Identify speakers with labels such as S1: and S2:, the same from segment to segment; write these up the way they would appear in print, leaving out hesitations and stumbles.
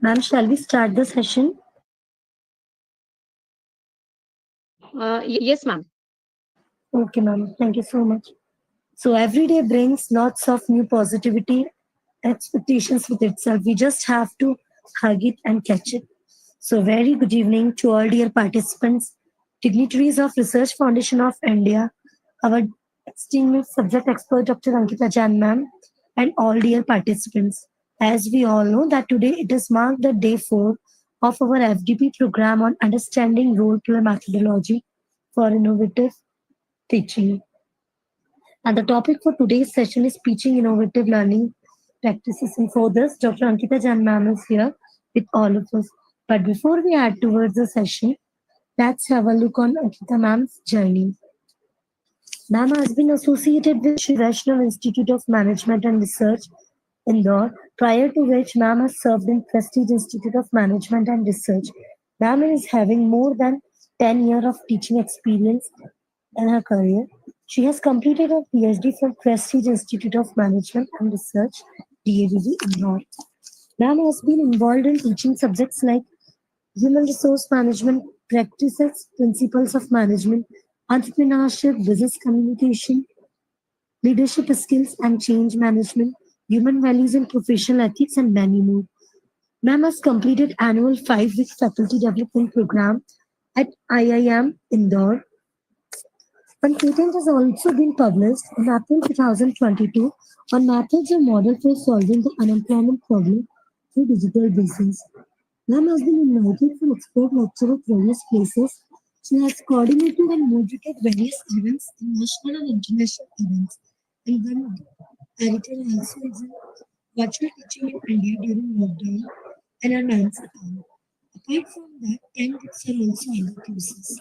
S1: Ma'am, shall we start the session?
S2: Yes, ma'am.
S1: Okay, ma'am. Thank you so much. So every day brings lots of new positivity expectations with itself. We just have to hug it and catch it. So very good evening to all dear participants, dignitaries of Research Foundation of India, our esteemed subject expert Dr. Ankita Jan ma'am, and all dear participants. As we all know that today it is marked the day 4 of our FDP program on understanding role play methodology for innovative teaching. And the topic for today's session is teaching innovative learning practices. And for this, Dr. Ankita Jan ma'am is here with all of us. But before we head towards the session, let's have a look on Ankita ma'am's journey. Ma'am has been associated with Shri Vaishnav Institute of Management and Research, Indore, prior to which ma'am has served in Prestige Institute of Management and Research. Ma'am is having more than 10 years of teaching experience in her career. She has completed her PhD from Prestige Institute of Management and Research, DAVV, Indore. Ma'am has been involved in teaching subjects like human resource management practices, principles of management, entrepreneurship, business communication, leadership skills and change management, human values and professional ethics, and many more. Ma'am has completed annual 5-week faculty development program at IIM Indore. One patent has also been published in April 2022 on methods and model for solving the unemployment problem through digital business. Ma'am has been invited for expert lecture at various places. She has coordinated and moderated various events, national and international events, and one editor also is in virtual teaching in India during lockdown and her NAMS account. Apart from that, 10 books are also under process.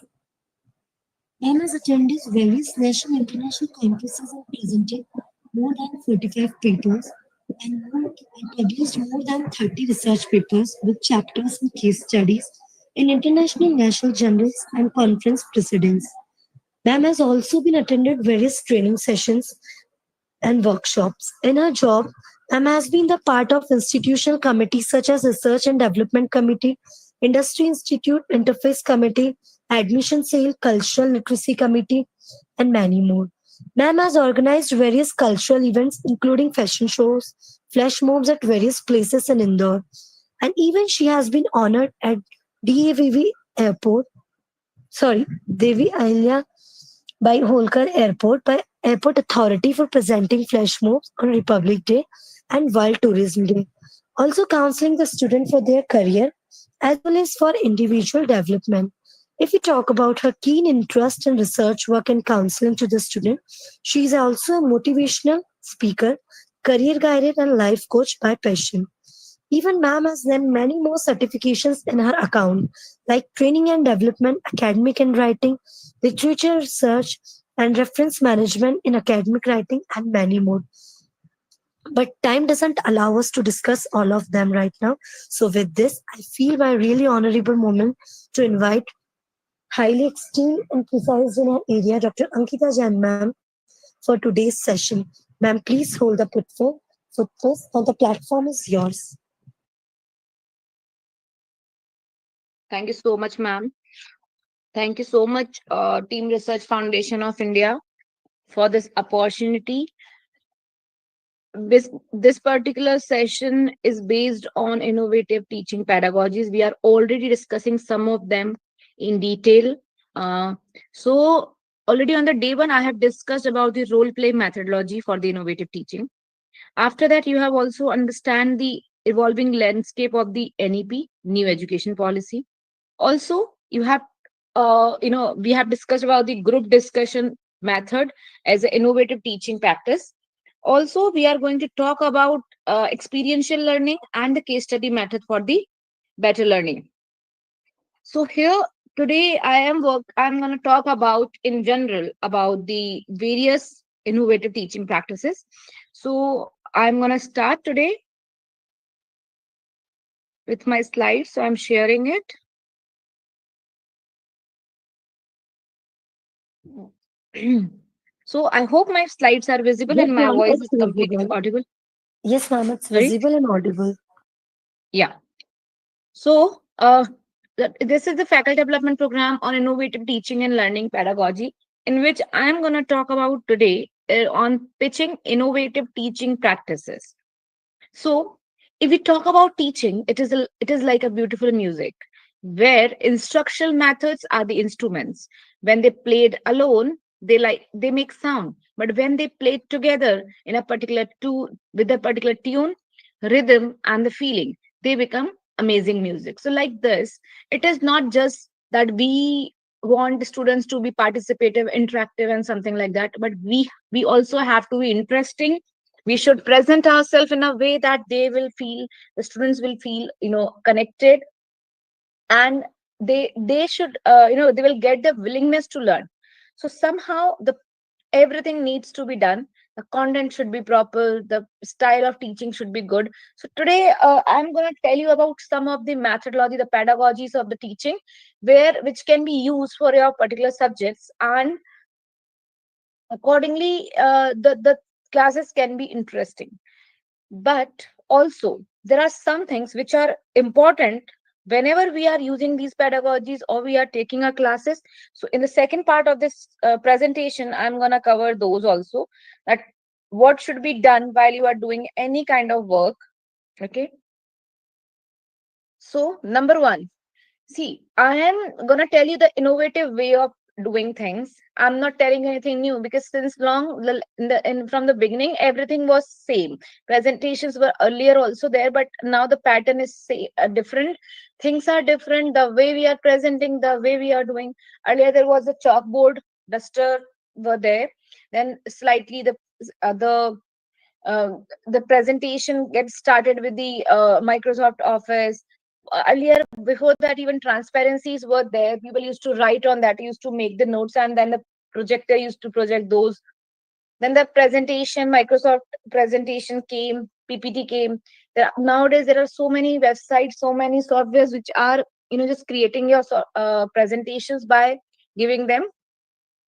S1: Ma'am has attended various national and international conferences and presented more than 45 papers and published more than 30 research papers with chapters and case studies in international national journals and conference precedents. Ma'am has also been attended various training sessions and workshops. In her job, Ma'am has been the part of institutional committees such as Research and Development Committee, Industry Institute Interface Committee, Admission Sale, Cultural Literacy Committee, and many more. Ma'am has organized various cultural events, including fashion shows, flash mobs at various places in Indore. And even she has been honored at DAVV Airport, Devi Ahilya by Holkar Airport by Airport Authority for presenting flash mobs on Republic Day and World Tourism Day. Also counseling the student for their career as well as for individual development. If we talk about her keen interest in research work and counseling to the student, she is also a motivational speaker, career guide, and life coach by passion. Even ma'am has then many more certifications in her account, like training and development, academic and writing, literature research, and reference management in academic writing, and many more. But time doesn't allow us to discuss all of them right now. So, with this, I feel my really honorable moment to invite highly esteemed and precise in her area, Dr. Ankita Jain, ma'am, for today's session. Ma'am, please hold the platform for this, and the platform is yours.
S2: Thank you so much, ma'am. Thank you so much, Team Research Foundation of India, for this opportunity. This particular session is based on innovative teaching pedagogies. We are already discussing some of them in detail. So, already on the day 1, I have discussed about the role play methodology for the innovative teaching. After that, you have also understand the evolving landscape of the NEP, New Education Policy. Also, you have, we have discussed about the group discussion method as an innovative teaching practice. Also, we are going to talk about experiential learning and the case study method for the better learning. So here today I'm going to talk about in general about the various innovative teaching practices. So I'm going to start today with my slides. So I'm sharing it. So I hope my slides are visible
S1: Yes,
S2: and my
S1: ma'am,
S2: voice
S1: it's
S2: is completely
S1: visible.
S2: audible.
S1: Yes, ma'am, it's
S2: Sorry.
S1: visible and audible.
S2: Yeah. So, this is the faculty development program on innovative teaching and learning pedagogy, in which I am going to talk about today on pitching innovative teaching practices. So, if we talk about teaching, it is like a beautiful music where instructional methods are the instruments. When they played alone, they make sound, but when they played together in a particular tune with a particular tune, rhythm, and the feeling, they become amazing music. So, like this, it is not just that we want students to be participative, interactive, and something like that, but we also have to be interesting. We should present ourselves in a way that the students will feel, connected, and they should, they will get the willingness to learn. So somehow the everything needs to be done. The content should be proper, the style of teaching should be good. So today, I'm going to tell you about some of the methodology, the pedagogies of the teaching, which can be used for your particular subjects, and accordingly, the classes can be interesting. But also, there are some things which are important whenever we are using these pedagogies or we are taking our classes. So, in the second part of this presentation, I'm going to cover those also, that what should be done while you are doing any kind of work. Okay. So, number one, see, I am gonna tell you the innovative way of doing things. I'm not telling anything new, because since long from the beginning, everything was same. Presentations were earlier also there, but now the pattern is different. Things are different. The way we are presenting, the way we are doing. Earlier there was a chalkboard, duster were there. Then slightly the presentation gets started with the Microsoft Office. Earlier, before that, even transparencies were there. People used to write on that, used to make the notes, and then the projector used to project those. Then the presentation, Microsoft presentation came, PPT came. Nowadays, there are so many websites, so many softwares which are, just creating your presentations by giving them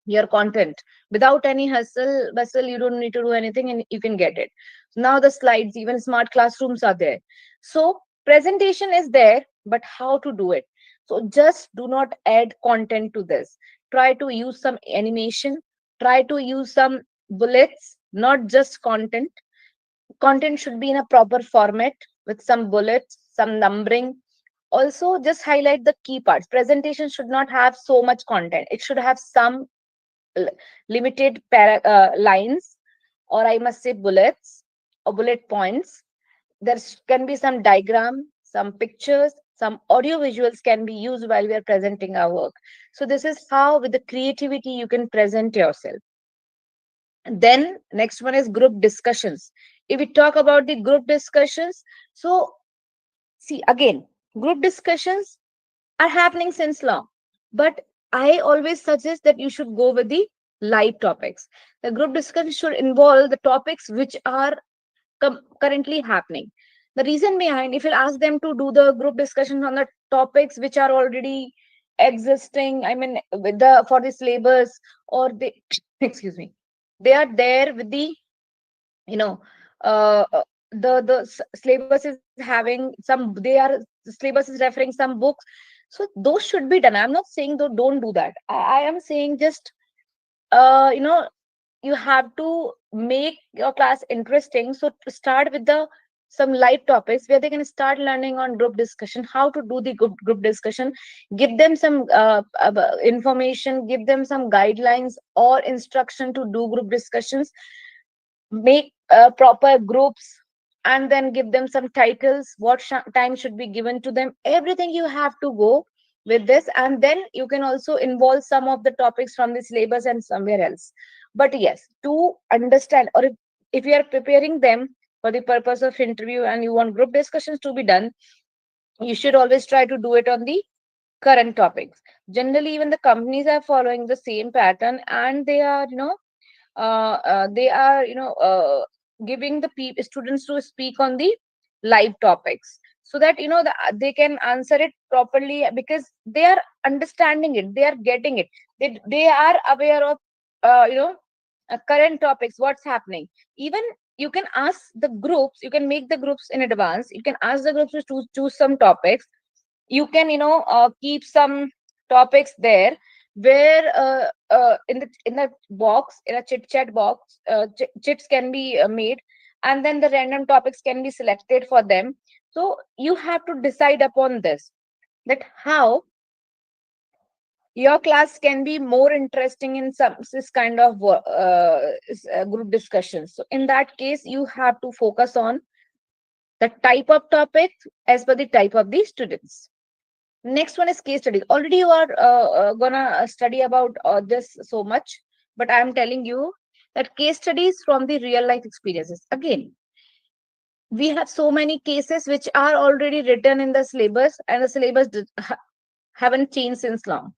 S2: your content without any hustle bustle. You don't need to do anything and you can get it. Now the slides, even smart classrooms are there. So presentation is there, but how to do it? So just do not add content to this. Try to use some animation, try to use some bullets, not just content. Content should be in a proper format with some bullets, some numbering. Also, just highlight the key parts. Presentation should not have so much content. It should have some l- limited lines, or I must say bullets or bullet points. Can be some diagram, some pictures, some audio visuals can be used while we are presenting our work. So this is how, with the creativity, you can present yourself. And then next one is group discussions. If we talk about the group discussions, so see again, group discussions are happening since long. But I always suggest that you should go with the live topics. The group discussion should involve the topics which are currently happening. The reason behind, if you ask them to do the group discussions on the topics which are already existing, I mean, with the for the syllabus, or they excuse me, they are there with the, you know uh, the syllabus is having some, they are the syllabus is referring some books. So those should be done. I'm not saying though don't do that. I am saying just, uh you know you have to make your class interesting. So to start with the some live topics where they can start learning on group discussion, how to do the group discussion. Give them some information, give them some guidelines or instruction to do group discussions. Make proper groups, and then give them some titles, what time should be given to them. Everything you have to go with this, and then you can also involve some of the topics from the syllabus and somewhere else. But yes, to understand, or if you are preparing them for the purpose of interview and you want group discussions to be done, you should always try to do it on the current topics. Generally, even the companies are following the same pattern, and they are, giving the students to speak on the live topics, so that they can answer it properly, because they are understanding it, they are getting it, they are aware of current topics, what's happening. Even you can ask the groups, you can make the groups in advance, you can ask the groups to choose some topics, You can, keep some topics there, where in the box, in a chit chat box, chits can be made, and then the random topics can be selected for them. So you have to decide upon this, that how your class can be more interesting in some this kind of group discussions. So in that case, you have to focus on the type of topic as per the type of the students. Next one is case studies. Already you are gonna study about this so much, but I am telling you that case studies from the real life experiences. Again, we have so many cases which are already written in the syllabus, and the syllabus haven't changed since long.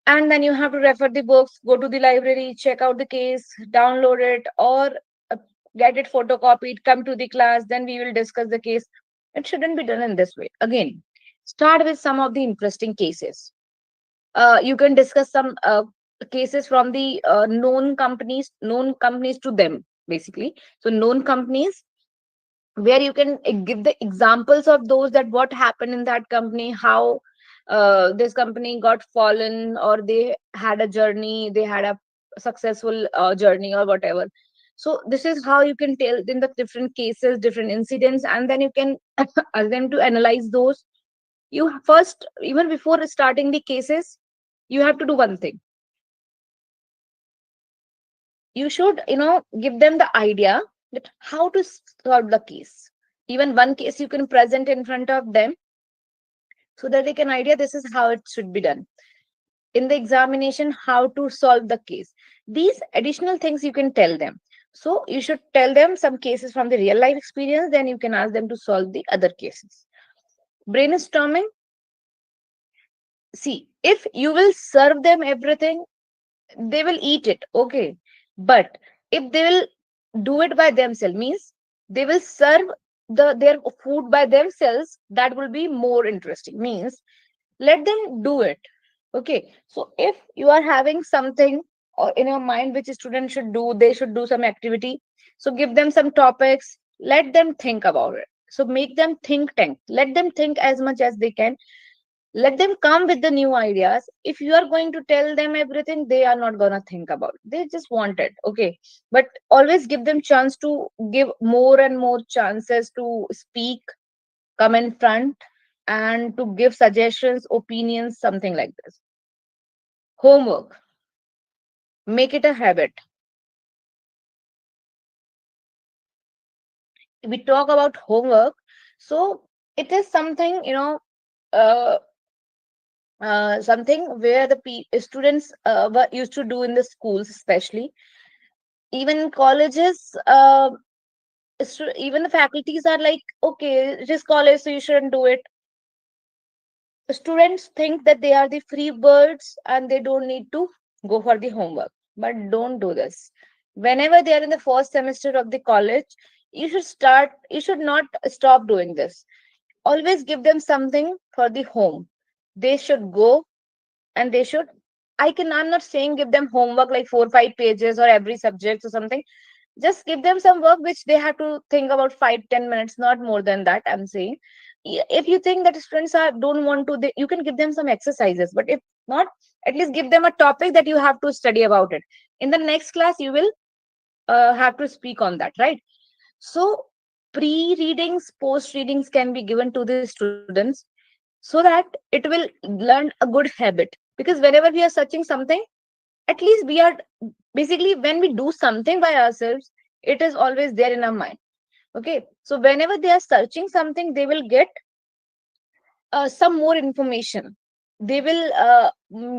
S2: And then you have to refer the books, go to the library, check out the case, download it, or uh, get it photocopied, come to the class, then we will discuss the case. It shouldn't be done in this way. Again, start with some of the interesting cases. You can discuss some cases from the known companies to them, basically. So known companies, where you can give the examples of those, that what happened in that company, how this company got fallen, or they had a journey, they had a successful journey, or whatever. So this is how you can tell in the different cases, different incidents, and then you can ask them to analyze those. You first, even before starting the cases, you have to do one thing. You should, give them the idea that how to solve the case. Even one case you can present in front of them, so that they can idea this is how it should be done in the examination, how to solve the case. These additional things you can tell them. So you should tell them some cases from the real life experience, then you can ask them to solve the other cases. Brainstorming. See, if you will serve them everything, they will eat it, okay. But if they will do it by themselves, means they will serve their food by themselves, that will be more interesting. Means let them do it, okay. So if you are having something or in your mind which a student should do, they should do some activity, so give them some topics, let them think about it. So make them think tank, let them think as much as they can, let them come with the new ideas. If you are going to tell them everything, they are not going to think about it, they just want it, okay. But always give them chance to give more and more chances to speak, come in front, and to give suggestions, opinions, something like this. Homework, make it a habit. We talk about homework, so it is something, uh, something where the students were used to do in the schools, especially. Even in colleges, even the faculties are like, okay, it is college, so you shouldn't do it. Students think that they are the free birds and they don't need to go for the homework. But don't do this. Whenever they are in the first semester of the college, you should not stop doing this. Always give them something for the home. They should go, and they should, I'm not saying give them homework like 4 or 5 pages or every subject or something. Just give them some work which they have to think about 5-10 minutes, not more than that, I'm saying. If you think that students are don't want to, you can give them some exercises, but if not, at least give them a topic that you have to study about it. In the next class you will have to speak on that, right? So pre-readings, post-readings can be given to the students, so that it will learn a good habit. Because whenever we are searching something, at least we are, basically when we do something by ourselves, it is always there in our mind, okay. So whenever they are searching something, they will get some more information. They will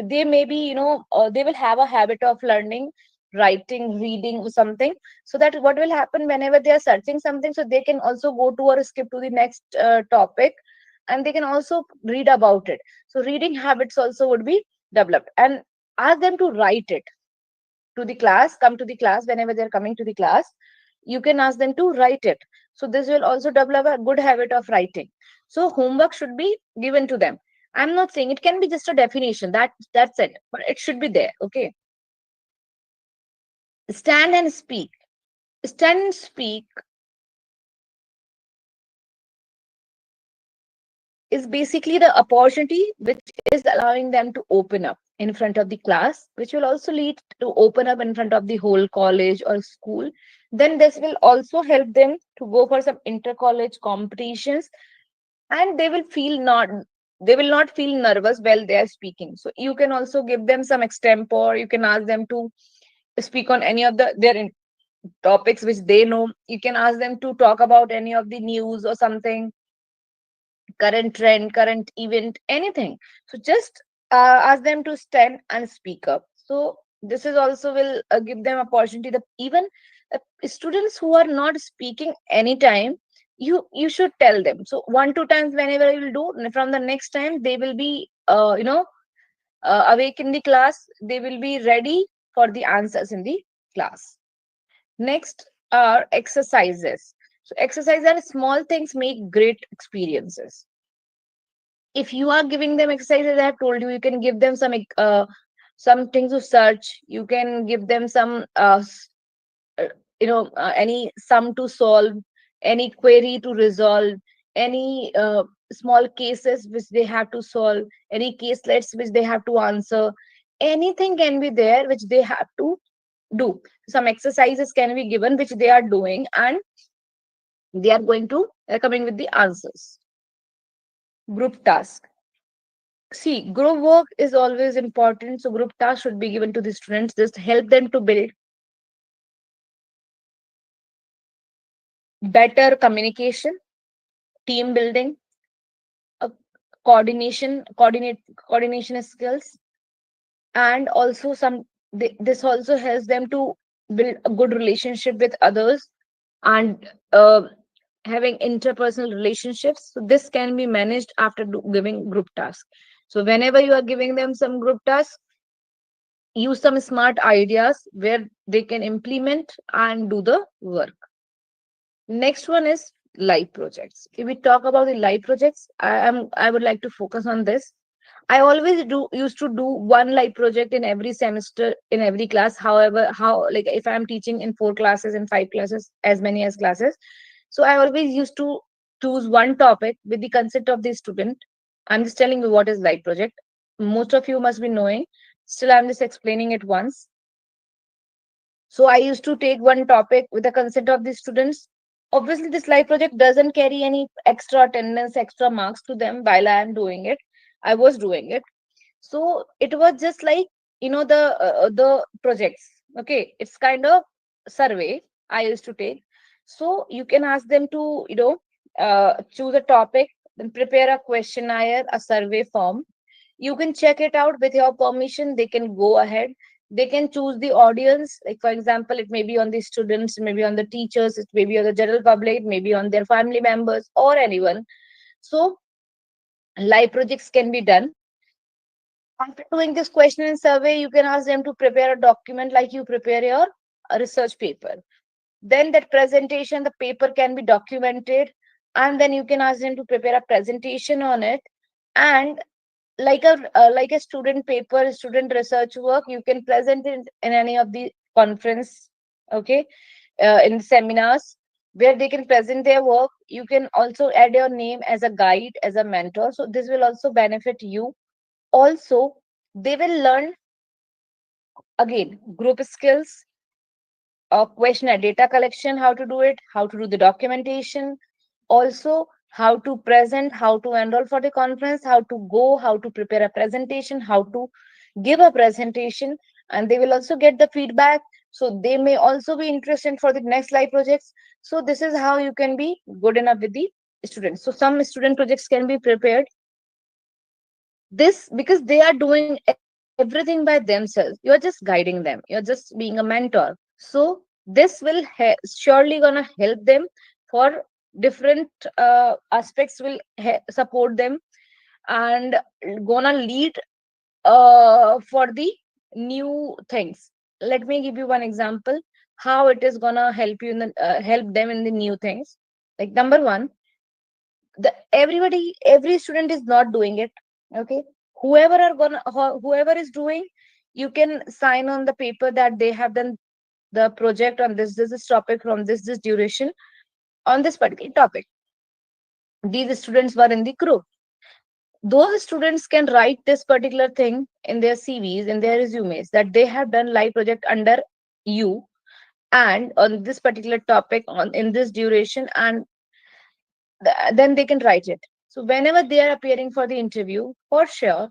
S2: they maybe, they will have a habit of learning, writing, reading, or something. So that what will happen, whenever they are searching something, so they can also go to or skip to the next topic, and they can also read about it. So reading habits also would be developed. And ask them to write it to the class, come to the class. Whenever they're coming to the class, you can ask them to write it. So this will also develop a good habit of writing. So homework should be given to them. I'm not saying it can be just a definition, that's it, but it should be there, okay. Stand and speak. Stand and speak is basically the opportunity which is allowing them to open up in front of the class, which will also lead to open up in front of the whole college or school. Then this will also help them to go for some inter-college competitions, and they will not feel nervous while they are speaking. So you can also give them some extempore. You can ask them to speak on any of their topics which they know. You can ask them to talk about any of the news or something, current trend, current event, anything. So just ask them to stand and speak up. So this is also will give them opportunity that even students who are not speaking anytime, you should tell them. So one two times whenever you will do, from the next time they will be awake in the class. They will be ready for the answers in the class. Next are exercises. So exercise and small things make great experiences. If you are giving them exercises, I have told you, you can give them some things to search. You can give them some uh, any sum to solve, any query to resolve, any small cases which they have to solve, any caselets which they have to answer. Anything can be there which they have to do. Some exercises can be given which they are doing, and they are going to coming with the answers. Group task. See, group work is always important, so group tasks should be given to the students. Just help them to build better communication, team building, uh, coordination skills, and also this also helps them to build a good relationship with others, and having interpersonal relationships. So this can be managed after giving group tasks. So whenever you are giving them some group tasks, use some smart ideas where they can implement and do the work. Next one is live projects. If we talk about the live projects, I would like to focus on this. I always do used to do one live project in every semester in every class. However, how, like, if I'm teaching in 4 classes, in 5 classes, as many as classes, so I always used to choose one topic with the consent of the student. I'm just telling you what is live project. Most of you must be knowing. Still, I'm just explaining it once. So I used to take one topic with the consent of the students. Obviously, this live project doesn't carry any extra attendance, extra marks to them while I am doing it. I was doing it. So it was just like, the projects. Okay, it's kind of survey I used to take. So you can ask them to, choose a topic, then prepare a questionnaire, a survey form. You can check it out with your permission. They can go ahead. They can choose the audience. Like, for example, it may be on the students, maybe on the teachers, it may be on the general public, maybe on their family members or anyone. So live projects can be done. After doing this question and survey, you can ask them to prepare a document like you prepare your research paper. Then that presentation, the paper can be documented, and then you can ask them to prepare a presentation on it. And like a student paper, student research work, you can present it in any of the conference, okay, in seminars where they can present their work. You can also add your name as a guide, as a mentor. So this will also benefit you. Also, they will learn again group skills, questionnaire data collection, how to do it, how to do the documentation, also how to present, how to enroll for the conference, how to go, how to prepare a presentation, how to give a presentation, and they will also get the feedback. So they may also be interested for the next live projects. So this is how you can be good enough with the students. So some student projects can be prepared this because they are doing everything by themselves. You're just guiding them, you're just being a mentor. So this will surely gonna help them for different aspects, will support them, and gonna lead for the new things. Let me give you one example how it is gonna help you in help them in the new things. Like, number one, every student is not doing it. Okay, whoever is doing, you can sign on the paper that they have done the project on this topic from this duration on this particular topic. These students were in the group. those students can write this particular thing in their CVs, in their resumes, that they have done live project under you and on this particular topic on in this duration, and then they can write it. So whenever they are appearing for the interview, for sure,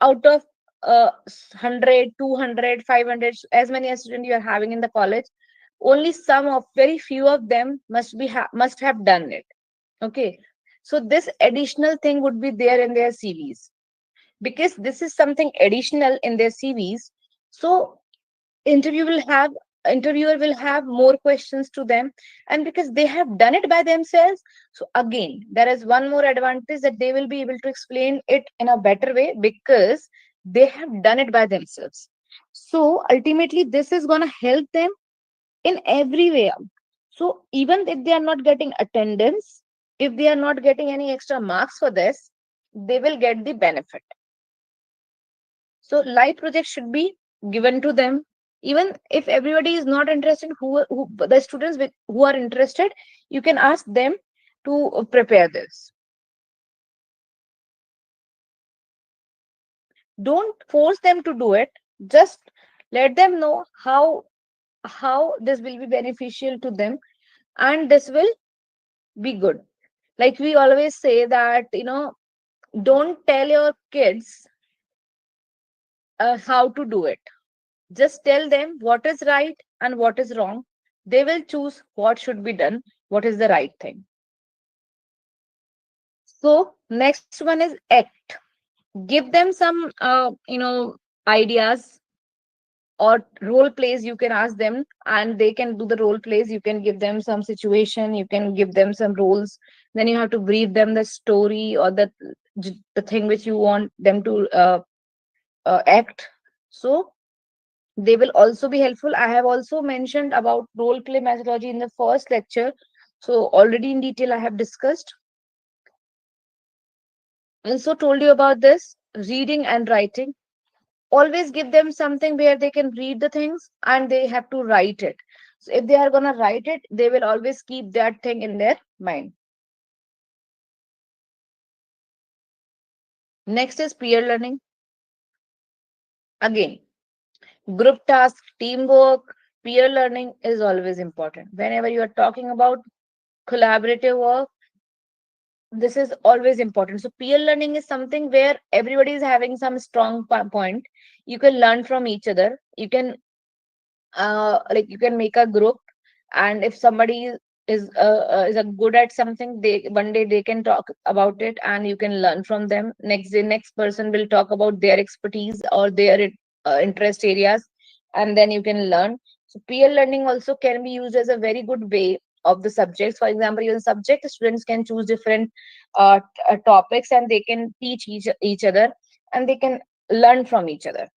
S2: out of 100, 200, 500, as many as students you are having in the college, only some of very few of them must have done it. Okay, so this additional thing would be there in their CVs, because this is something additional in their CVs. So interview will have interviewer will have more questions to them, and because they have done it by themselves, so again there is one more advantage, that they will be able to explain it in a better way because they have done it by themselves. So ultimately this is going to help them in every way out. So even if they are not getting attendance, if they are not getting any extra marks for this, they will get the benefit. So live projects should be given to them. Even if everybody is not interested, who the students who are interested, you can ask them to prepare this. Don't force them to do it. Just let them know how this will be beneficial to them, and this will be good. Like we always say that, don't tell your kids how to do it. Just tell them what is right and what is wrong. They will choose what should be done, what is the right thing. So, next one is act. Give them some, ideas or role plays. You can ask them, and they can do the role plays. You can give them some situation. You can give them some roles. Then you have to brief them the story or the thing which you want them to act. So they will also be helpful. I have also mentioned about role play methodology in the first lecture. So already in detail I have discussed. Also told you about this reading and writing. Always give them something where they can read the things and they have to write it. So if they are going to write it, they will always keep that thing in their mind. Next is peer learning. Again, group task, teamwork, peer learning is always important. Whenever you are talking about collaborative work, this is always important. So peer learning is something where everybody is having some strong point. You can learn from each other. You can like you can make a group, and if somebody is a good at something, they one day they can talk about it and you can learn from them. Next day next person will talk about their expertise or their interest areas, and then you can learn. So peer learning also can be used as a very good way of the subjects. For example, in subject, students can choose different topics and they can teach each other, and they can learn from each other.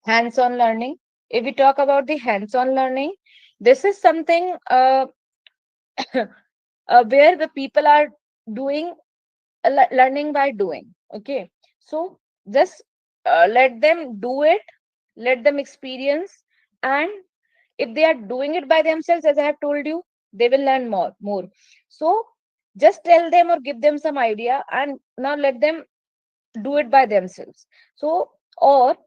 S2: Hands-on learning. If we talk about the hands-on learning, this is something where the people are doing learning by doing. Okay, so just let them do it, let them experience, and if they are doing it by themselves, as I have told you, they will learn more. So just tell them or give them some idea, and now let them do it by themselves. So, or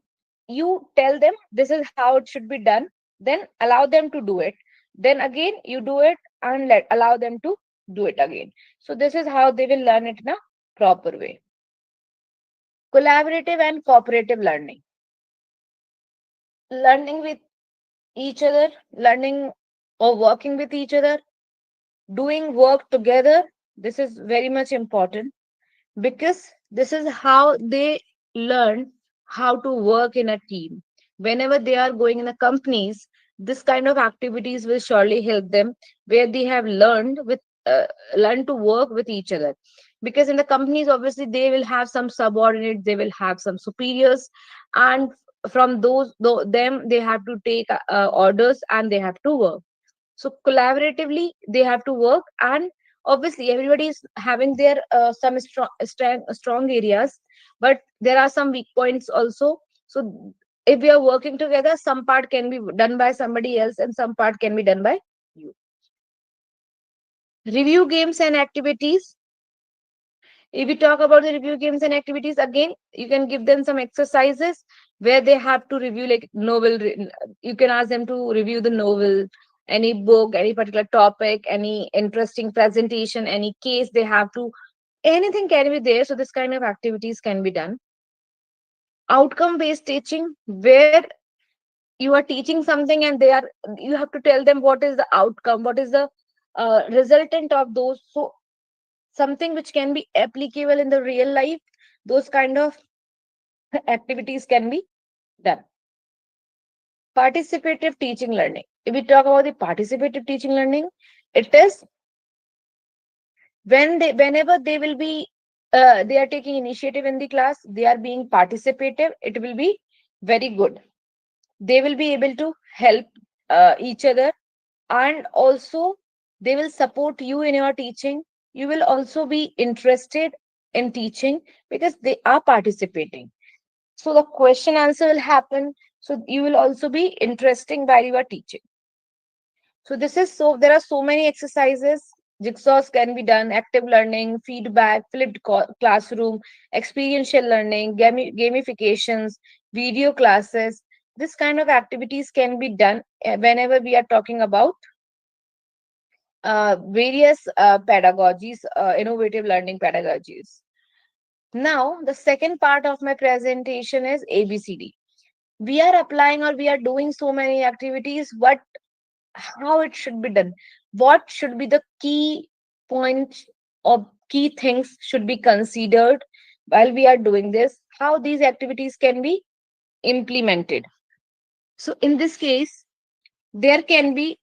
S2: you tell them this is how it should be done, then allow them to do it, then again you do it and allow them to do it again. So this is how they will learn it in a proper way. Collaborative and cooperative learning. Learning with each other, learning or working with each other, doing work together. This is very much important, because this is how they learn how to work in a team. Whenever they are going in the companies, this kind of activities will surely help them, where they have learned to work with each other. Because in the companies, obviously they will have some subordinates, they will have some superiors, and from them they have to take orders and they have to work. So collaboratively they have to work, and obviously everybody is having their some strong areas, but there are some weak points also. So if we are working together, some part can be done by somebody else and some part can be done by you. Review games and activities. If we talk about the review games and activities, again, you can give them some exercises where they have to review like novel. You can ask them to review the novel, any book, any particular topic, any interesting presentation, any case they have to. Anything can be there. So this kind of activities can be done. Outcome based teaching, where you are teaching something and you have to tell them what is the outcome, what is the resultant of those. So something which can be applicable in the real life, those kind of activities can be done. Participative teaching learning, if we talk about the participative teaching learning, it is whenever they will be they are taking initiative in the class, they are being participative, it will be very good. They will be able to help each other, and also they will support you in your teaching. You will also be interested in teaching because they are participating. So the question answer will happen, so you will also be interesting while you are teaching. So this is, so there are so many exercises. Jigsaws can be done, active learning, feedback, flipped classroom, experiential learning, gamifications, video classes. This kind of activities can be done whenever we are talking about various pedagogies, innovative learning pedagogies. Now, the second part of my presentation is ABCD. We are applying or we are doing so many activities, but how it should be done? What should be the key points or key things should be considered while we are doing this? How these activities can be implemented? So, in this case, there can be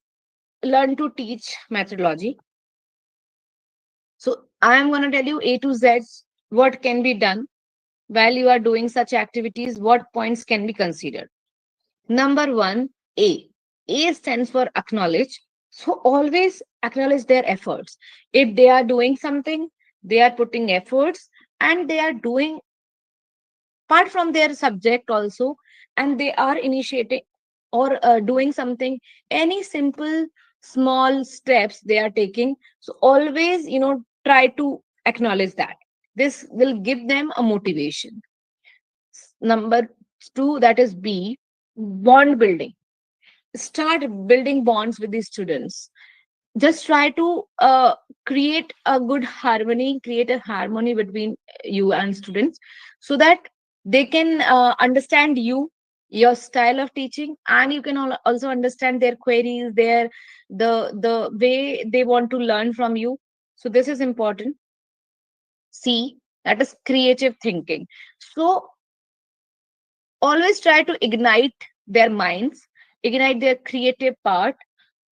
S2: learn to teach methodology. So I am going to tell you A to Z what can be done while you are doing such activities, what points can be considered. Number one, A. A stands for acknowledge. So always acknowledge their efforts. If they are doing something, they are putting efforts and they are doing apart from their subject also, and they are initiating or doing something, any simple small steps they are taking. So always, try to acknowledge that. This will give them a motivation. Number two, that is B, bond building. Start building bonds with the students. Just try to create a good harmony, create a harmony between you and students, so that they can understand you, your style of teaching, and you can also understand their queries, the way they want to learn from you. So this is important. C, that is creative thinking. So always try to ignite their minds, ignite their creative part,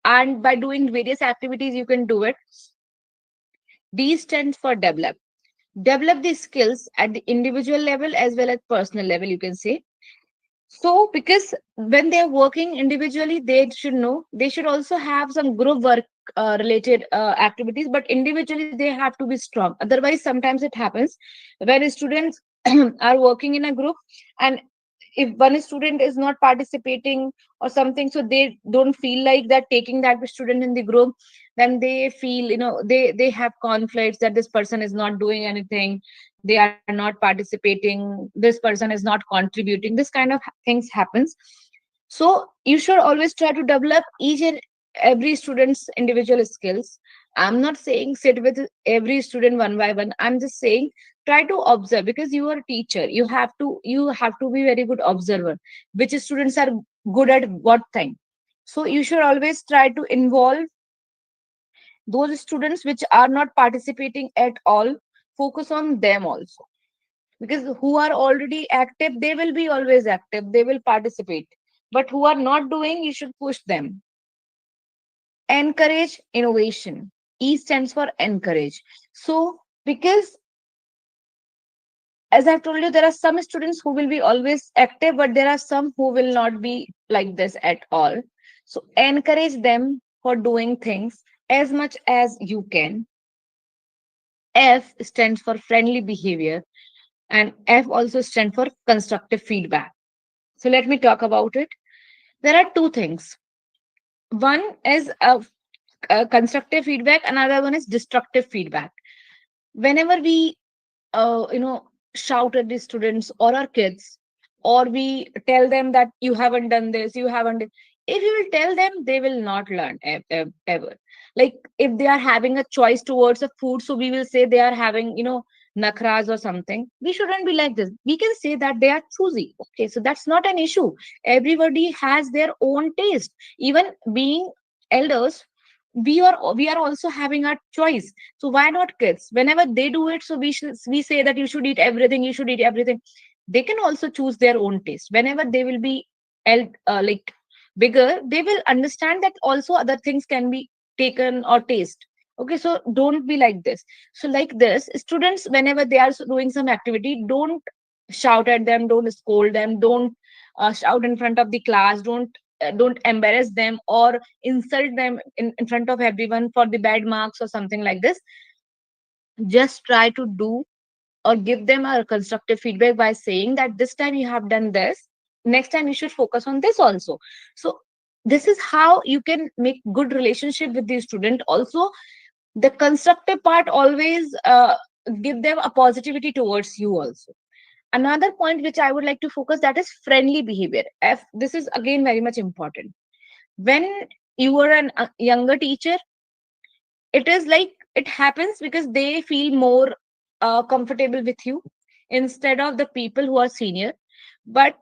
S2: and by doing various activities you can do it. D stands for develop the skills at the individual level as well as personal level, you can say. So because when they're working individually, they should know, they should also have some group work related activities, but individually they have to be strong. Otherwise sometimes it happens when students are working in a group, and if one student is not participating or something, so they don't feel like that taking that student in the group, then they feel, they have conflicts that this person is not doing anything, they are not participating, this person is not contributing, this kind of things happens. So you should always try to develop each and every student's individual skills. I'm not saying sit with every student one by one, I'm just saying try to observe, because you are a teacher, you have to be very good observer, which students are good at what thing. So you should always try to involve those students which are not participating at all, focus on them also, because who are already active, they will be always active, they will participate, but who are not doing, you should push them. Encourage innovation. E stands for encourage. So because, as I've told you, there are some students who will be always active, but there are some who will not be like this at all. So encourage them for doing things as much as you can. F stands for friendly behavior, and F also stands for constructive feedback. So let me talk about it. There are two things. One is a constructive feedback, another one is destructive feedback. Whenever we shout at the students or our kids, or we tell them that you haven't done this, you haven't if you will tell them, they will not learn ever. Like if they are having a choice towards a food, so we will say they are having nakras or something. We shouldn't be like this. We can say that they are choosy. Okay, so that's not an issue. Everybody has their own taste. Even being elders, we are also having our choice. So why not kids? Whenever they do it, so we say that you should eat everything, you should eat everything. They can also choose their own taste. Whenever they will be like bigger, they will understand that also other things can be taken or taste. Okay, so don't be like this. So like this, students, whenever they are doing some activity, don't shout at them, don't scold them, don't shout in front of the class, don't embarrass them or insult them in front of everyone for the bad marks or something like this. Just try to do or give them a constructive feedback by saying that this time you have done this, next time you should focus on this also. So this is how you can make good relationship with the student also. The constructive part always give them a positivity towards you also. Another point which I would like to focus, that is friendly behavior. This is again very much important. When you are a younger teacher, it is like it happens because they feel more comfortable with you instead of the people who are senior. But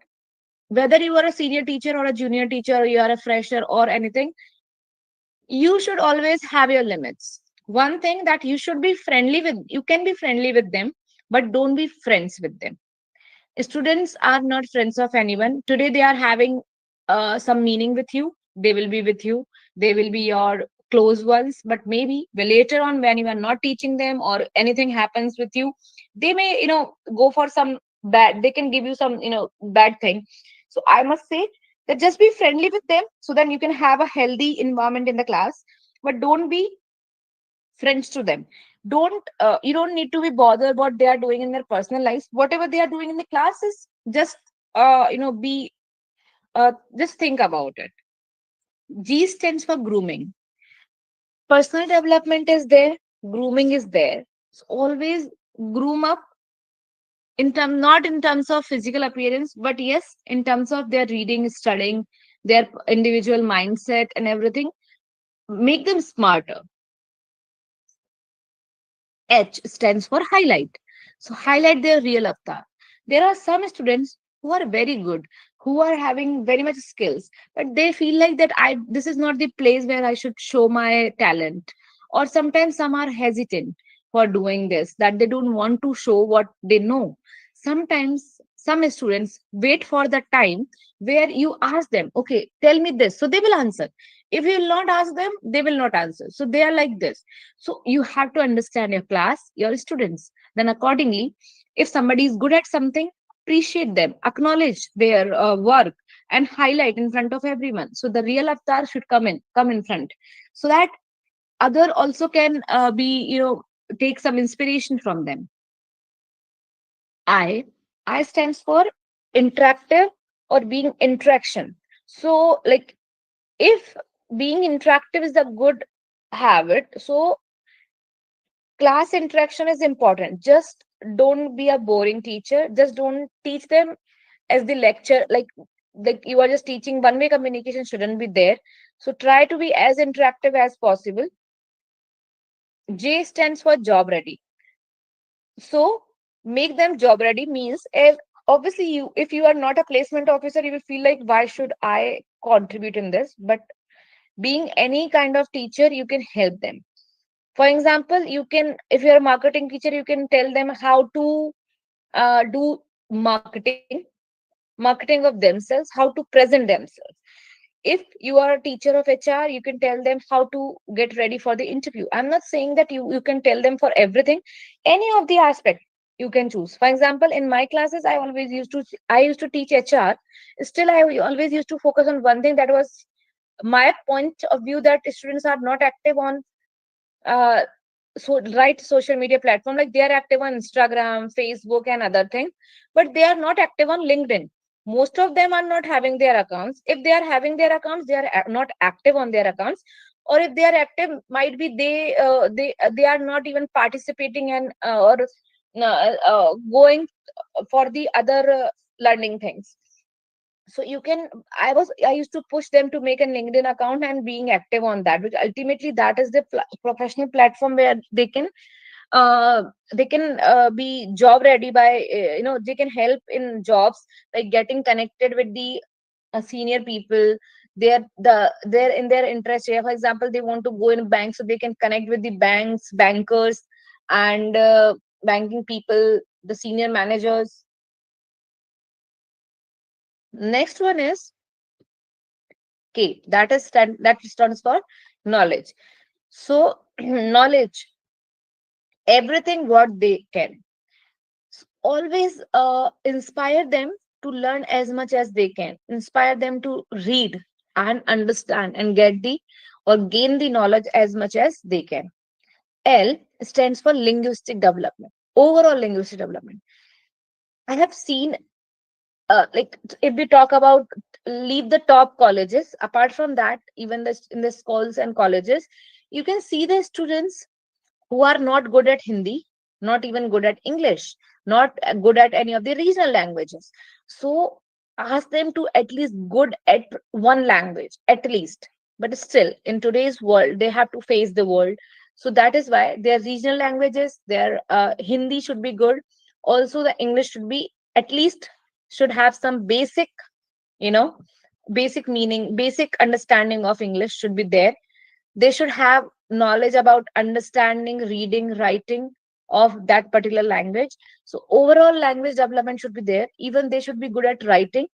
S2: whether you are a senior teacher or a junior teacher, or you are a fresher or anything, you should always have your limits. One thing that you should be friendly with, you can be friendly with them, but don't be friends with them. Students are not friends of anyone. Today they are having some meaning with you, they will be with you, they will be your close ones. But maybe later on, when you are not teaching them or anything happens with you, they may go for some bad, they can give you some bad thing. So I must say that just be friendly with them, so then you can have a healthy environment in the class. But don't be friends to them. Don't You don't need to be bothered what they are doing in their personal lives. Whatever they are doing in the classes, just be just think about it. G stands for grooming. Personal development is there, grooming is there. So always groom up, not in terms of physical appearance, but yes, in terms of their reading, studying, their individual mindset and everything. Make them smarter. H stands for highlight. So highlight their real avatar. There are some students who are very good, who are having very much skills, but they feel like that I this is not the place where I should show my talent. Or sometimes some are hesitant for doing this, that they don't want to show what they know. Sometimes some students wait for the time where you ask them, okay, tell me this. So they will answer. If you will not ask them, they will not answer. So they are like this. So you have to understand your class, your students. Then accordingly, if somebody is good at something, appreciate them, acknowledge their work, and highlight in front of everyone. So the real avatar should come in front, so that other also can be take some inspiration from them. I I stands for interactive or being interaction. So like if being interactive is a good habit, so class interaction is important. Just don't be a boring teacher. Just don't teach them as the lecture, like you are just teaching. One way communication shouldn't be there. So try to be as interactive as possible. J stands for job ready. So make them job ready means, if obviously you, if you are not a placement officer, you will feel like, why should I contribute in this? But being any kind of teacher, you can help them. For example, you can, if you're a marketing teacher, you can tell them how to do marketing, marketing of themselves, how to present themselves. If you are a teacher of HR, you can tell them how to get ready for the interview. I'm not saying that you can tell them for everything. Any of the aspect you can choose. For example, in my classes, I used to teach HR. Still, I always used to focus on one thing, that was my point of view, that students are not active on uh, so right social media platform. Like they are active on Instagram, Facebook and other things, but they are not active on LinkedIn. Most of them are not having their accounts. If they are having their accounts, they are not active on their accounts. Or if they are active, might be they are not even participating and or going for the other learning things. So you can, I used to push them to make a LinkedIn account and being active on that, which ultimately that is the professional platform where uh, they can be job ready by they can help in jobs, like getting connected with the senior people. They're in their interest area. For example, they want to go in a bank, so they can connect with the banks, bankers, and banking people, the senior managers. Next one is K. That stands for knowledge. So knowledge, everything what they can. Always inspire them to learn as much as they can. Inspire them to read and understand and get the or gain the knowledge as much as they can. L stands for linguistic development. Overall linguistic development. I have seen, like, if we talk about, leave the top colleges apart from that, even in the schools and colleges, you can see the students who are not good at Hindi, not even good at English, not good at any of the regional languages. So ask them to at least good at one language, at least. But still, in today's world, they have to face the world. So that is why their regional languages, their Hindi should be good. Also, the English should be at least should have some basic, you know, basic meaning, basic understanding of English should be there. They should have knowledge about understanding, reading, writing of that particular language. So overall language development should be there. Even they should be good at writing,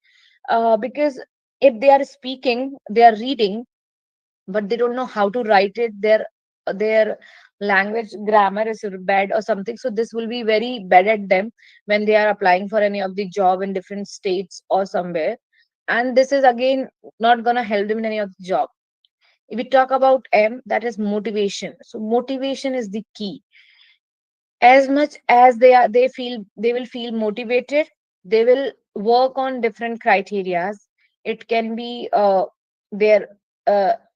S2: because if they are speaking, they are reading, but they don't know how to write it, their language grammar is bad or something, so this will be very bad at them when they are applying for any of the job in different states or somewhere. And this is again not going to help them in any of the job. If we talk about M, that is motivation. So motivation is the key. As much as they will feel motivated, they will work on different criterias. It can be their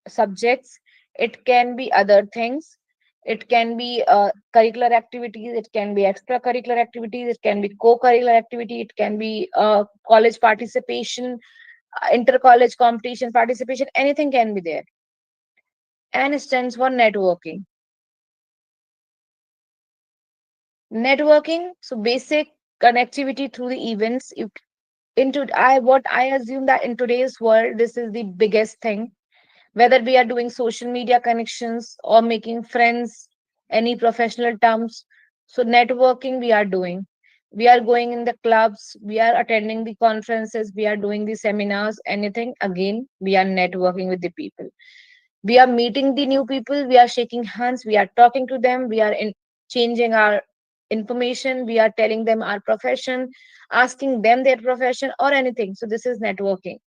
S2: subjects, it can be other things, it can be curricular activities, it can be extracurricular activities, it can be co-curricular activity, it can be college participation, inter-college competition participation, anything can be there. N stands for networking. Networking, so basic connectivity through the events. You into I what I assume that in today's world, this is the biggest thing. Whether we are doing social media connections or making friends, any professional terms. So networking we are doing. We are going in the clubs, we are attending the conferences, we are doing the seminars, anything. Again, we are networking with the people. We are meeting the new people, we are shaking hands, we are talking to them, we are changing our information, we are telling them our profession, asking them their profession or anything. So this is networking.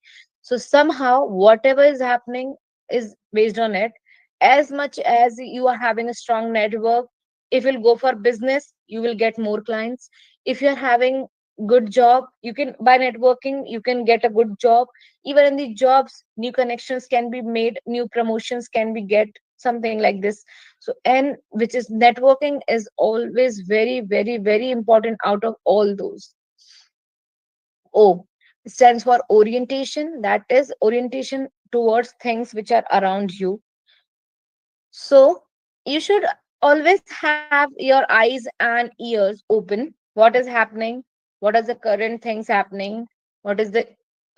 S2: So somehow whatever is happening is based on it. As much as you are having a strong network, if you'll go for business, you will get more clients. If you're having good job, you can, by networking you can get a good job. Even in the jobs, new connections can be made, new promotions can be get, something like this. So and which is networking is always very very very important out of all those. O stands for orientation, that is orientation towards things which are around you. So you should always have your eyes and ears open. What is happening? What are the current things happening? What is the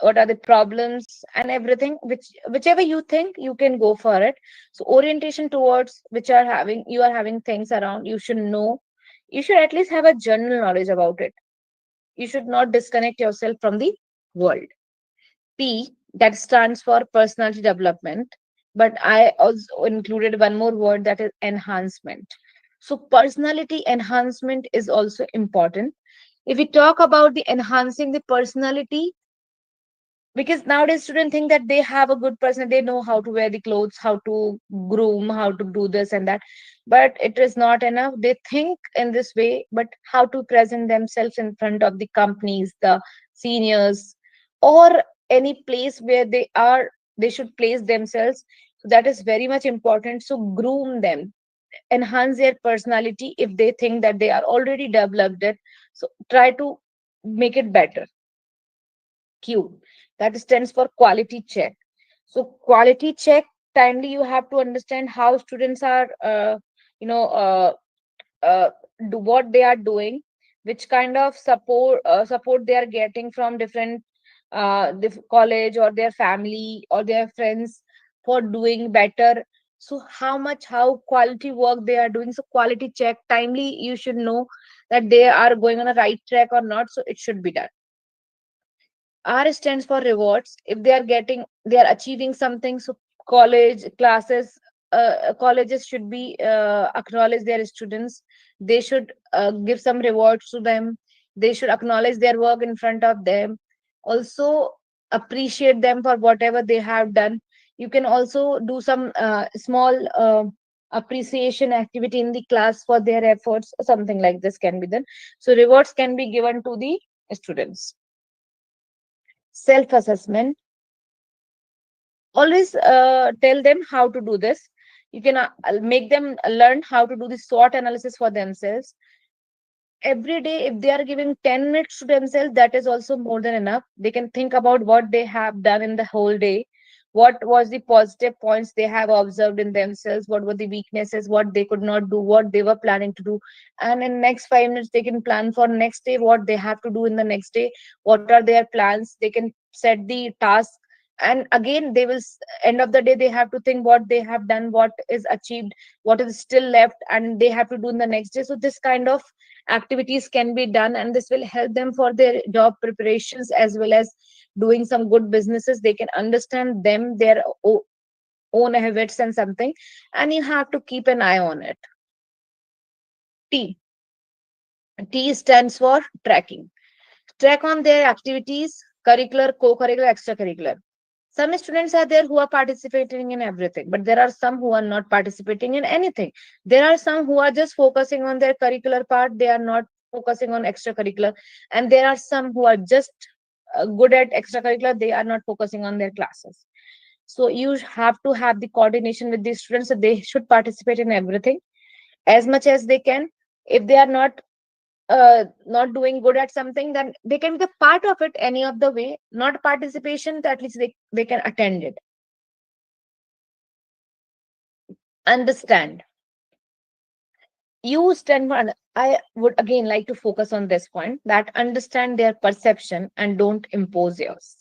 S2: what are the problems and everything? Whichever you think, you can go for it. So orientation towards which are having you are having things around. You should know. You should at least have a general knowledge about it. You should not disconnect yourself from the world. P, that stands for personality development, but I also included one more word, that is enhancement. So personality enhancement is also important. If we talk about the enhancing the personality, because nowadays students think that they have a good person, they know how to wear the clothes, how to groom, how to do this and that, but it is not enough. They think in this way, but how to present themselves in front of the companies, the seniors, or any place where they are, they should place themselves. So that is very much important. So groom them, enhance their personality if they think that they are already developed it. So try to make it better. Q, that stands for quality check. So quality check, timely you have to understand how students are you know uh, do what they are doing, which kind of support they are getting from different college or their family or their friends for doing better. So how quality work they are doing. So quality check, timely you should know that they are going on a right track or not, so it should be done. R stands for rewards. If they are getting, they are achieving something. So colleges should be acknowledge their students. They should give some rewards to them. They should acknowledge their work in front of them. Also appreciate them for whatever they have done. You can also do some small appreciation activity in the class for their efforts. Something like this can be done. So rewards can be given to the students. Self assessment, always tell them how to do this. You can make them learn how to do the SWOT analysis for themselves every day. If they are giving 10 minutes to themselves, that is also more than enough. They can think about what they have done in the whole day, what was the positive points they have observed in themselves, what were the weaknesses, what they could not do, what they were planning to do. And in next 5 minutes they can plan for next day, what they have to do in the next day, what are their plans. They can set the task, and again they will end of the day they have to think what they have done, what is achieved, what is still left, and they have to do in the next day. So this kind of activities can be done, and this will help them for their job preparations as well as doing some good businesses. They can understand them, their own habits and something, and you have to keep an eye on it. T, T stands for tracking. Track on their activities, curricular, co-curricular, extracurricular. Some students are there who are participating in everything, but there are some who are not participating in anything. There are some who are just focusing on their curricular part, they are not focusing on extracurricular. And there are some who are just good at extracurricular, they are not focusing on their classes. So you have to have the coordination with these students, so they should participate in everything as much as they can. If they are not doing good at something, then they can be the part of it any of the way. Not participation, at least they can attend it. Understand, you stand for I would again like to focus on this point, that understand their perception and don't impose yours.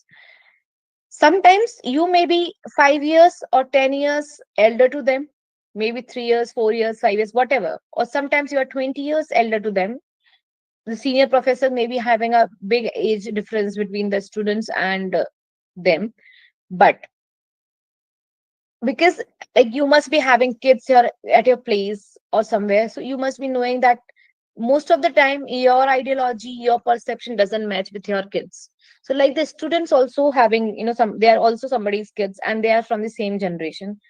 S2: Sometimes you may be 5 years or 10 years elder to them, maybe 3 years, 4 years, 5 years, whatever, or sometimes you are 20 years elder to them. The senior professor may be having a big age difference between the students and them, but because like you must be having kids here at your place or somewhere, so you must be knowing that most of the time your ideology, your perception doesn't match with your kids. So like the students also having, some, they are also somebody's kids and they are from the same generation.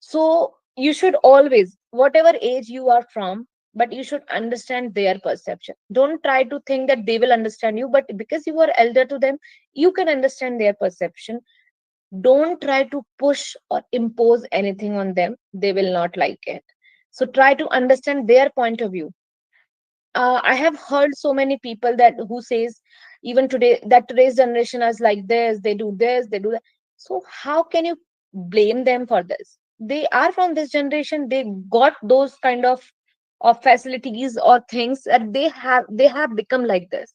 S2: So you should always, whatever age you are from, but you should understand their perception. Don't try to think that they will understand you, but because you are elder to them, you can understand their perception. Don't try to push or impose anything on them, they will not like it. So try to understand their point of view. I have heard so many people that who says even today that today's generation is like this, they do that. So how can you blame them for this? They are from this generation, they got those kind of facilities or things that they have become like this.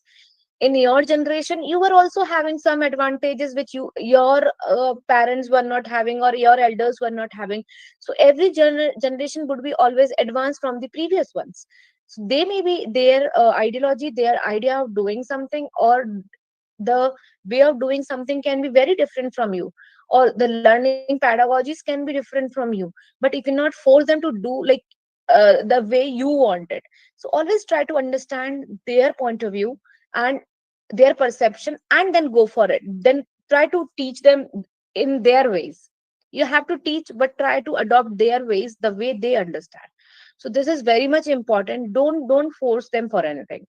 S2: In your generation you were also having some advantages which your parents were not having or your elders were not having. So every generation would be always advanced from the previous ones. So they may be their ideology, their idea of doing something, or the way of doing something can be very different from you, or the learning pedagogies can be different from you, but you cannot force them to do like the way you want it. So always try to understand their point of view and their perception, and then go for it. Then try to teach them in their ways. You have to teach, but try to adopt their ways, the way they understand. So this is very much important. Don't force them for anything.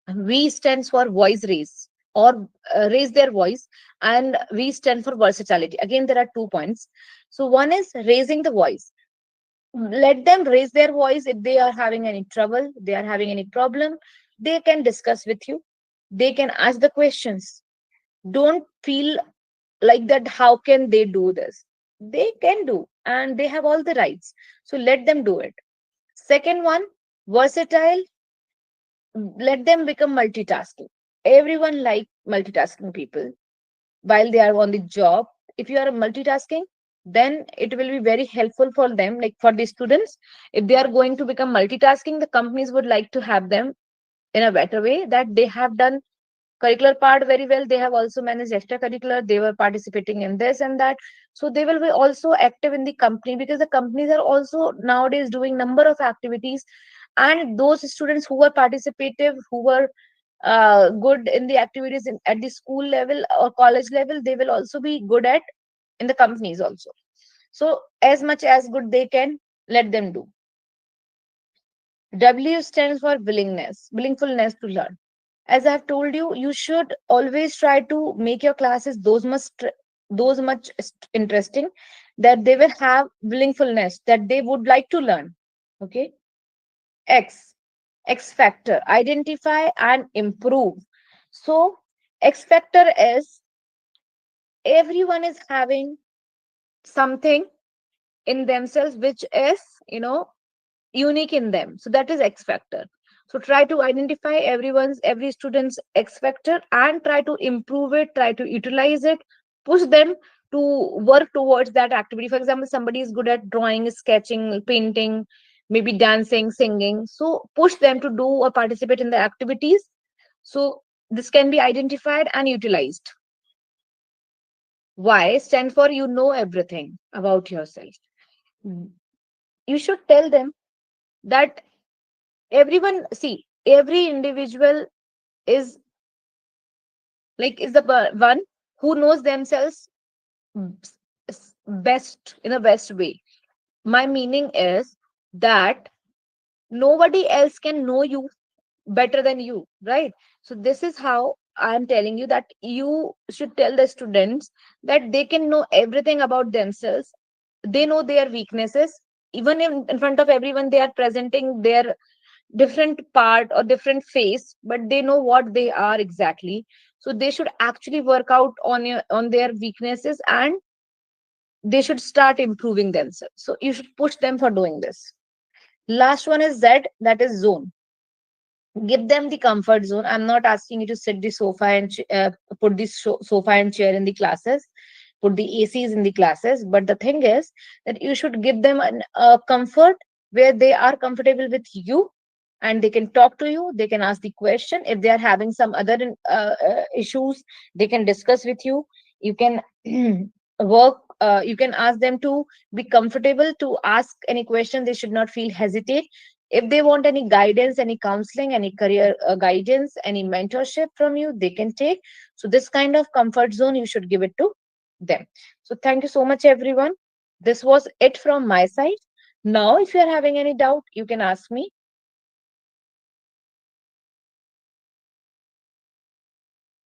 S2: V stands for voice raise, or raise their voice, and V stand for versatility. Again, there are 2 points. So one is raising the voice. Let them raise their voice if they are having any trouble, they are having any problem. They can discuss with you. They can ask the questions. Don't feel like that. How can they do this? They can do, and they have all the rights. So let them do it. Second one, versatile. Let them become multitasking. Everyone like multitasking people while they are on the job. If you are multitasking, then it will be very helpful for them, like for the students. If they are going to become multitasking, the companies would like to have them in a better way, that they have done curricular part very well, they have also managed extracurricular, they were participating in this and that. So they will be also active in the company, because the companies are also nowadays doing number of activities. And those students who were participative, who were good in the activities at the school level or college level, they will also be good at in the companies also. So as much as good they can, let them do. W stands for willingfulness to learn. As I've told you, you should always try to make your classes those much interesting, that they will have willingfulness, that they would like to learn. Okay. X, X factor, identify and improve. So X factor is, everyone is having something in themselves which is, you know, unique in them. So that is X factor. So try to identify every student's X factor and try to improve it, try to utilize it, push them to work towards that activity. For example, somebody is good at drawing, sketching, painting, maybe dancing, singing. So push them to do or participate in the activities. So this can be identified and utilized. Y stand for, you know everything about yourself. You should tell them that everyone, see, every individual is is the one who knows themselves best, in the best way. My meaning is that nobody else can know you better than you, right? So this is how I'm telling you, that you should tell the students that they can know everything about themselves. They know their weaknesses. Even in front of everyone, they are presenting their different part or different face, but they know what they are exactly. So they should actually work out on their weaknesses, and they should start improving themselves. So you should push them for doing this. Last one is Z, that is zone. Give them the comfort zone. I'm not asking you to sit the sofa and put the sofa and chair in the classes, put the ACs in the classes. But the thing is that you should give them a comfort where they are comfortable with you, and they can talk to you, they can ask the question. If they are having some other issues, they can discuss with you. You can work, you can ask them to be comfortable to ask any question. They should not feel hesitate. If they want any guidance, any counseling, any career guidance, any mentorship from you, they can take. So this kind of comfort zone, you should give it to them. So thank you so much, everyone. This was it from my side. Now if you are having any doubt, you can ask me.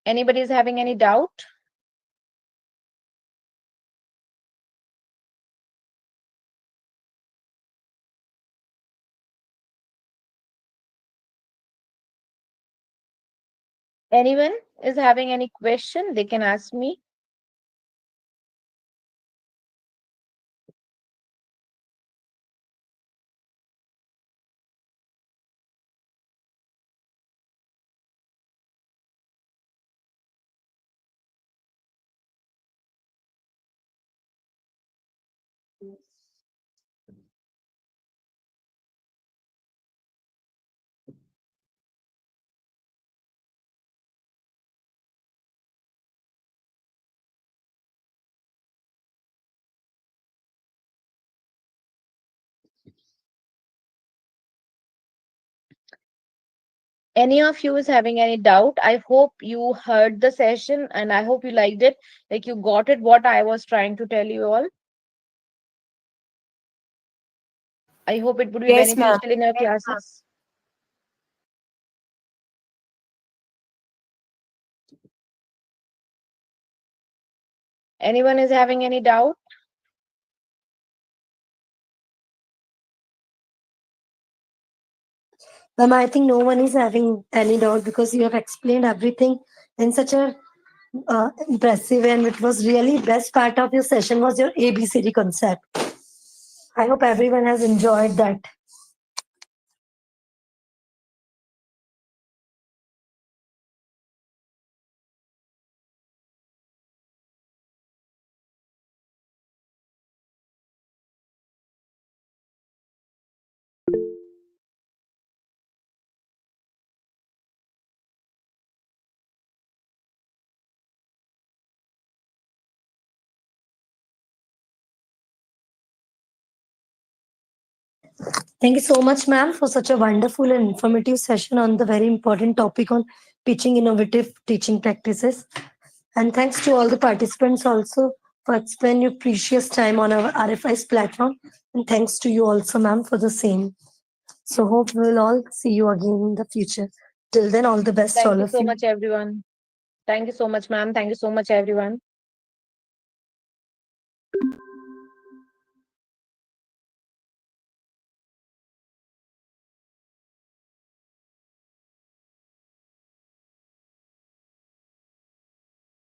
S2: Anybody is having any doubt? Anyone is having any question, they can ask me. Any of you is having any doubt? I hope you heard the session and I hope you liked it. Like you got it, what I was trying to tell you all. I hope it would be
S1: Yes, ma'am.
S2: beneficial in your classes. Anyone is having any doubt?
S1: Ma'am, I think no one is having any doubt because you have explained everything in such a impressive, and it was really best part of your session was your ABCD concept. I hope everyone has enjoyed that. Thank you so much, ma'am, for such a wonderful and informative session on the very important topic on teaching innovative teaching practices. And thanks to all the participants also for spending your precious time on our RFI's platform. And thanks to you also, ma'am, for the same. So hope we'll all see you again in the future. Till then, all the best,
S2: Thank
S1: all
S2: you
S1: of
S2: so
S1: you.
S2: much, everyone. Thank you so much, ma'am. Thank you so much, everyone.